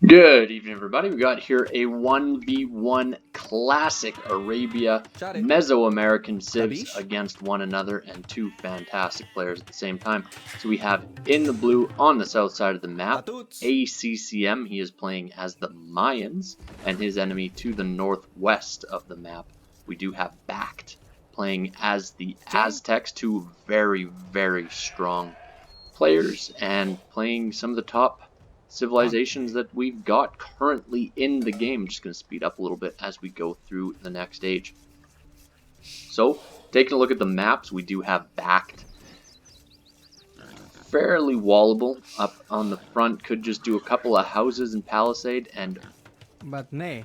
Good evening, everybody. We got here a 1v1 classic Arabia Mesoamerican civs against one another, and two fantastic players at the same time. So we have in the blue on the south side of the map ACCM. He is playing as the Mayans, and his enemy to the northwest of the map we do have BacT playing as the Aztecs. Two very, very strong players and playing some of the top civilizations that we've got currently in the game. I'm just going to speed up a little bit as we go through the next stage. So, taking a look at the maps, we do have BacT. Fairly wallable. Up on the front, could just do a couple of houses and palisade, and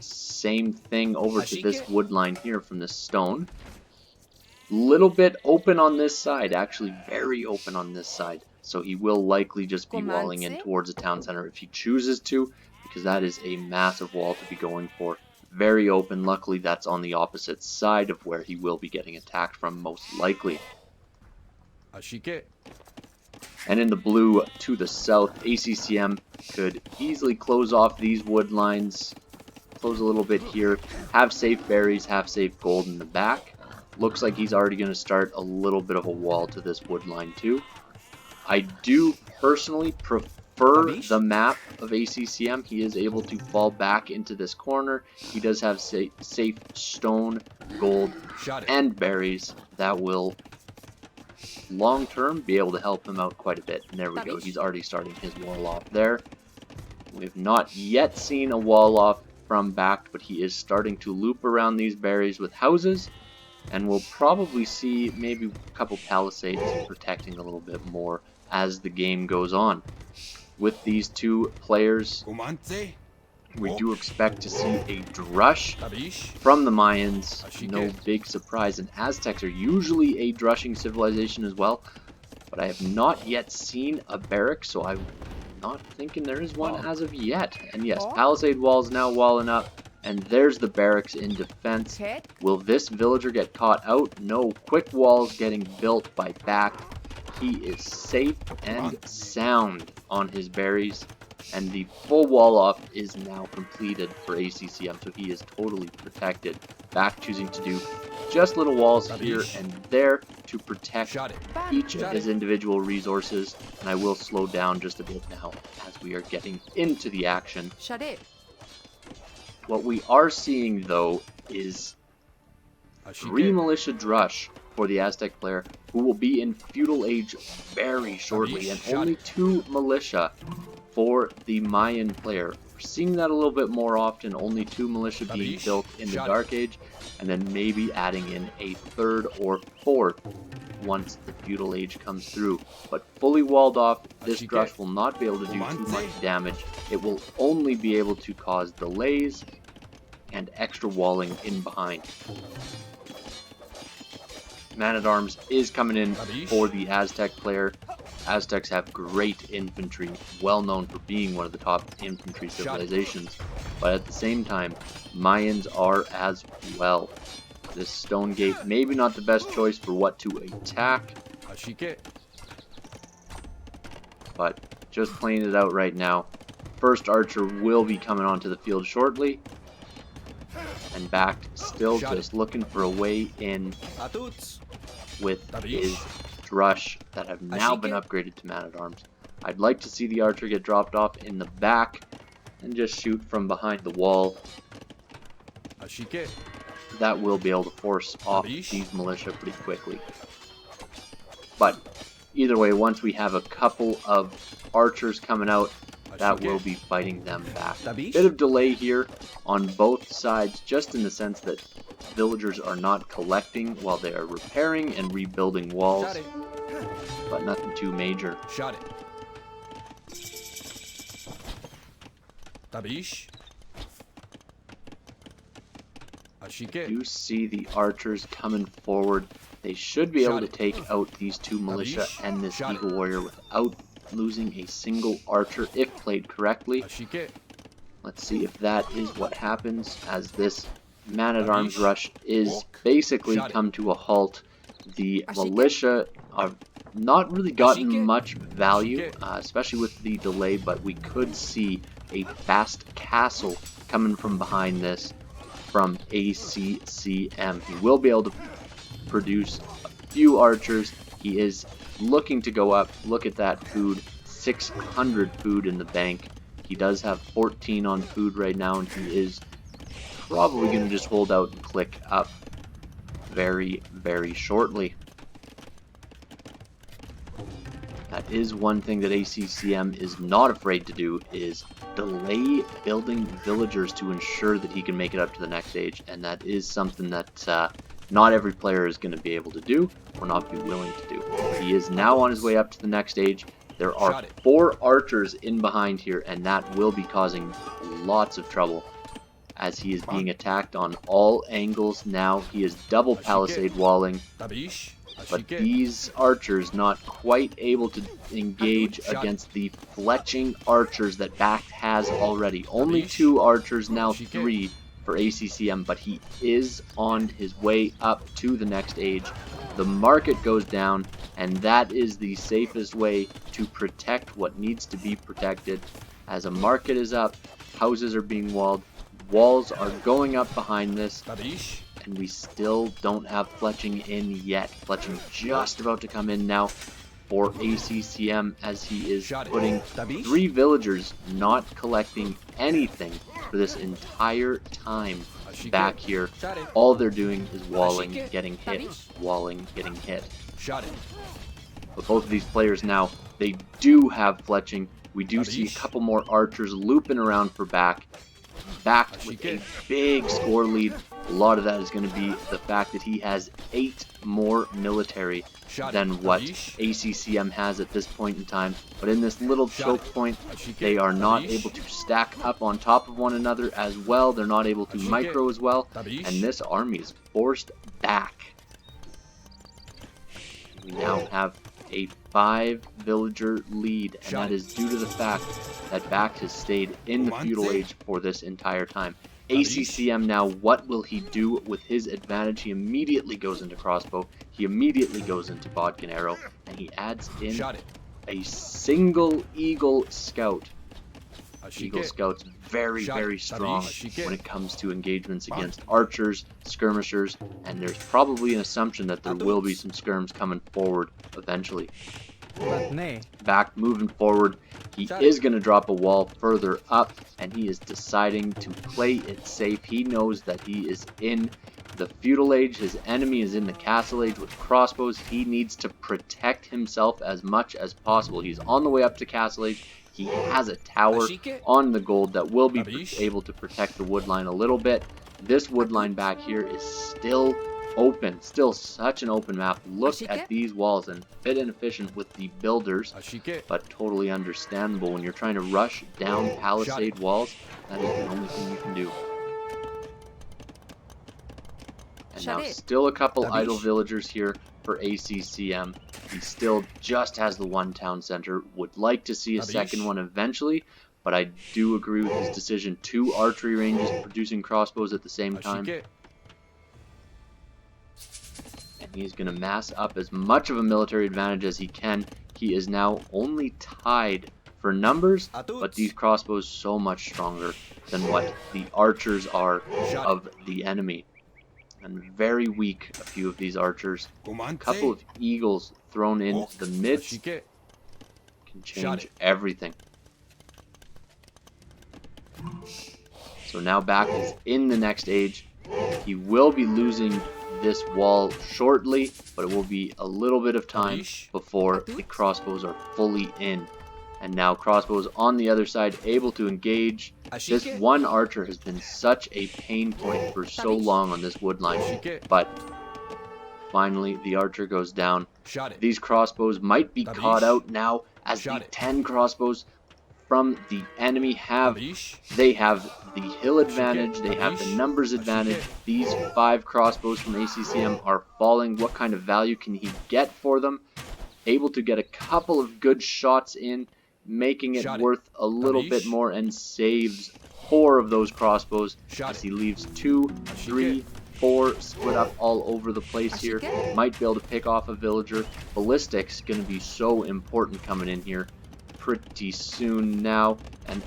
same thing over to this wood line here from this stone. Little bit open on this side, actually very open on this side. So he will likely just be walling in towards the town center if he chooses to, because that is a massive wall to be going for. Very open. Luckily, that's on the opposite side of where he will be getting attacked from, most likely. And in the blue to the south, ACCM could easily close off these wood lines, close a little bit here, have safe berries, have safe gold in the back. Looks like he's already going to start a little bit of a wall to this wood line too. I do personally prefer the map of ACCM. He is able to fall back into this corner. He does have safe stone, gold, and berries that will long term be able to help him out quite a bit. And there we go. He's already starting his wall off there. We have not yet seen a wall off from BacT, but he is starting to loop around these berries with houses. And we'll probably see maybe a couple palisades protecting a little bit more as the game goes on. With these two players, we do expect to see a drush from the Mayans. No big surprise, and Aztecs are usually a drushing civilization as well. But I have not yet seen a barrack, so I'm not thinking there is one as of yet. And yes, palisade walls now walling up. And there's the barracks in defense. Will this villager get caught out? No. Quick walls getting built by BacT. He is safe and sound on his berries. And the full wall off is now completed for ACCM. So he is totally protected. BacT choosing to do just little walls here and there to protect each of his individual resources. And I will slow down just a bit now as we are getting into the action. What we are seeing, though, is 3 militia drush for the Aztec player, who will be in feudal age very shortly, and only 2 militia for the Mayan player. We're seeing that a little bit more often, only 2 militia being built in the Dark Age, and then maybe adding in a 3rd or 4th once the feudal age comes through. But fully walled off, this drush will not be able to do too much damage. It will only be able to cause delays and extra walling in behind. Man-at-Arms is coming in for the Aztec player. Aztecs have great infantry, well known for being one of the top infantry civilizations. But at the same time, Mayans are as well. This stone gate, maybe not the best choice for what to attack. But just playing it out right now. First archer will be coming onto the field shortly. And BacT still just looking for a way in with his drush that have now been upgraded to man-at-arms. I'd like to see the archer get dropped off in the back and just shoot from behind the wall. That will be able to force off these militia pretty quickly. But either way, once we have a couple of archers coming out, that will be fighting them back. Bit of delay here on both sides, just in the sense that villagers are not collecting while they are repairing and rebuilding walls, but nothing too major. You see the archers coming forward. They should be able to take out these 2 militia and this eagle warrior without losing a single archer if played correctly. Let's see if that is what happens, as this man-at-arms rush is basically come to a halt. The militia are not really gotten much value, especially with the delay, but we could see a fast castle coming from behind this from ACCM. He will be able to produce a few archers. He is looking to go up. Look at that food, 600 food in the bank. He does have 14 on food right now, and he is probably going to just hold out and click up very, very shortly. That is one thing that ACCM is not afraid to do, is delay building villagers to ensure that he can make it up to the next stage, and that is something that not every player is going to be able to do or not be willing to do. He is now on his way up to the next stage. There are 4 archers in behind here, and that will be causing lots of trouble as he is being attacked on all angles now. He is double palisade walling, but these archers not quite able to engage against the fletching archers that BacT has already. Only 2 archers, now 3 for ACCM, but he is on his way up to the next age. The market goes down, and that is the safest way to protect what needs to be protected. As a market is up, houses are being walled, walls are going up behind this, and we still don't have fletching in yet. Fletching just about to come in now for ACCM, as he is putting 3 villagers, not collecting anything for this entire time back here. All they're doing is walling, getting hit, walling, getting hit. But both of these players now, they do have fletching. We do see a couple more archers looping around for BacT with a big score lead. A lot of that is going to be the fact that he has 8 more military than what ACCM has at this point in time. But in this little choke point, they are not able to stack up on top of one another as well. They're not able to micro as well. And this army is forced back. We now have a 5 villager lead, and that is due to the fact that BacT has stayed in the feudal age for this entire time. ACCM now, what will he do with his advantage? He immediately goes into crossbow, he immediately goes into bodkin arrow, and he adds in a single eagle scout. Eagle Scout's very, very strong when it comes to engagements against archers, skirmishers, and there's probably an assumption that there will be some skirms coming forward eventually. BacT moving forward, he is going to drop a wall further up, and he is deciding to play it safe. He knows that he is in the feudal age, his enemy is in the castle age with crossbows. He needs to protect himself as much as possible. He's on the way up to castle age. He has a tower on the gold that will be able to protect the wood line a little bit. This wood line back here is still open, still such an open map. Look at these walls, and a bit inefficient with the builders, but totally understandable when you're trying to rush down palisade walls. That is the only thing you can do. And now still a couple idle villagers here for ACCM. He still just has the 1 town center. Would like to see a second one eventually, but I do agree with his decision. 2 archery ranges producing crossbows at the same time. And he's going to mass up as much of a military advantage as he can. He is now only tied for numbers, but these crossbows so much stronger than what the archers are of the enemy. And very weak, a few of these archers. A couple of eagles thrown in the midst can change everything. So now BacT is in the next age. He will be losing this wall shortly, but it will be a little bit of time before the crossbows are fully in. And now crossbows on the other side, able to engage. This one archer has been such a pain point for so long on this wood line, but finally the archer goes down. These crossbows might be caught out now, as the 10 crossbows from the enemy have the hill advantage, they have the numbers advantage. These 5 crossbows from ACCM are falling. What kind of value can he get for them? Able to get a couple of good shots in, making it worth a little bit more, and saves 4 of those crossbows as he leaves 2, 3, 4 split up all over the place here. Might be able to pick off a villager. Ballistics going to be so important coming in here pretty soon now. And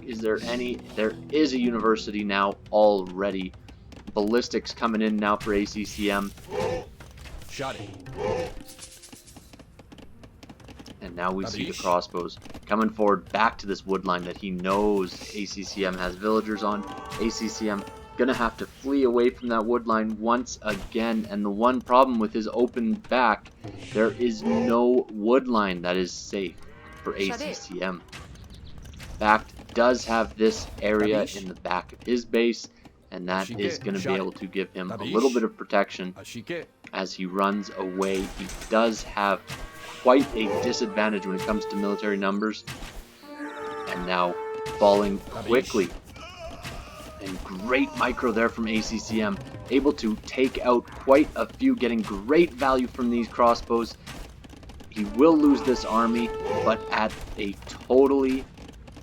is there any? There is a university now already. Ballistics coming in now for ACCM. Shot it. And now we see the crossbows coming forward back to this wood line that he knows ACCM has villagers on. ACCM gonna have to flee away from that wood line once again. And the one problem with his open back, there is no wood line that is safe for ACCM. BacT does have this area in the back of his base, and that is going to be able to give him a little bit of protection as he runs away. He does have quite a disadvantage when it comes to military numbers, and now falling quickly. And great micro there from ACCM, able to take out quite a few, getting great value from these crossbows. He will lose this army, but at a totally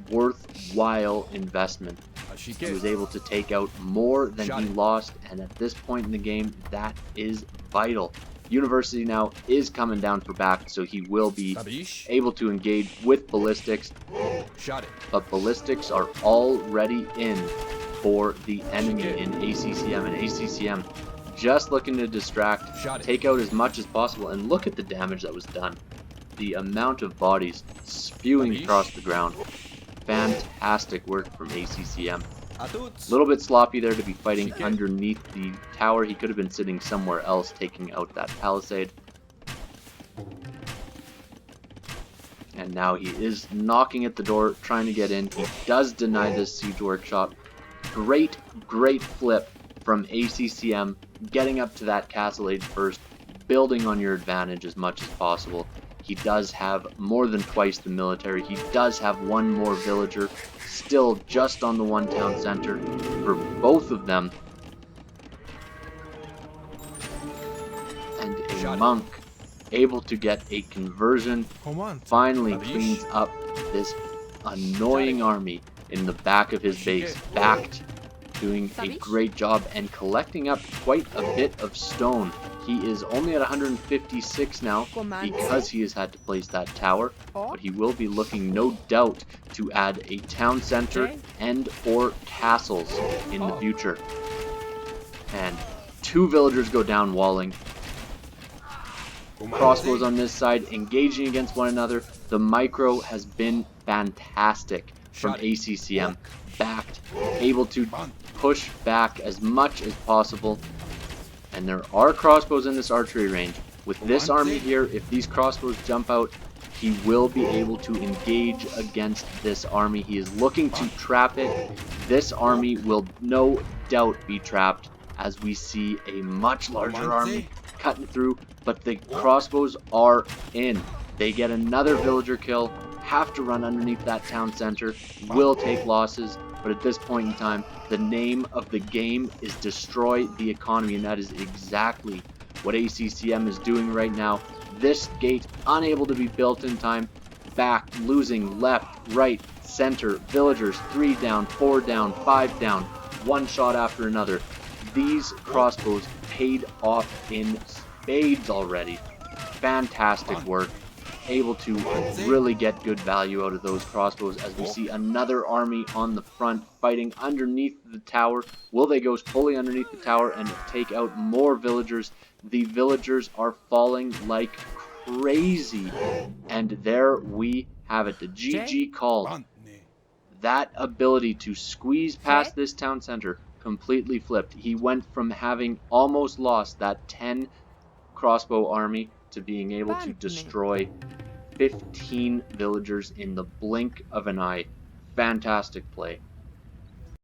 worthwhile investment. He was able to take out more than he lost, and at this point in the game, that is vital. University now is coming down for BacT, so he will be able to engage with ballistics, but ballistics are already in for the enemy in ACCM, and ACCM just looking to distract, take out as much as possible, and look at the damage that was done. The amount of bodies spewing across the ground. Fantastic work from ACCM. A little bit sloppy there to be fighting underneath the tower. He could have been sitting somewhere else taking out that palisade. And now he is knocking at the door, trying to get in. He does deny this siege workshop. Great flip from ACCM, getting up to that castle age first, building on your advantage as much as possible. He does have more than twice the military. He does have one more villager, still just on the one town center for both of them. And a monk able to get a conversion, finally cleans up this annoying army in the back of his base. BacT doing a great job and collecting up quite a bit of stone. He is only at 156 now because he has had to place that tower, but he will be looking no doubt to add a town center and or castles in the future. And 2 villagers go down walling. Crossbows on this side engaging against one another. The micro has been fantastic from ACCM. BacT able to push back as much as possible. And there are crossbows in this archery range. With this army here, if these crossbows jump out, he will be able to engage against this army. He is looking to trap it. This army will no doubt be trapped as we see a much larger army cutting through, but the crossbows are in. They get another villager kill, have to run underneath that town center, will take losses, but at this point in time, the name of the game is destroy the economy, and that is exactly what ACCM is doing right now. This gate unable to be built in time. BacT losing left, right, center, villagers 3 down, 4 down, 5 down, one shot after another. These crossbows paid off in spades already. Fantastic work. Able to really get good value out of those crossbows as we see another army on the front fighting underneath the tower. Will they go fully underneath the tower and take out more villagers? The villagers are falling like crazy. And there we have it. The GG called. That ability to squeeze past this town center completely flipped. He went from having almost lost that 10 crossbow army to being able to destroy 15 villagers in the blink of an eye. Fantastic play.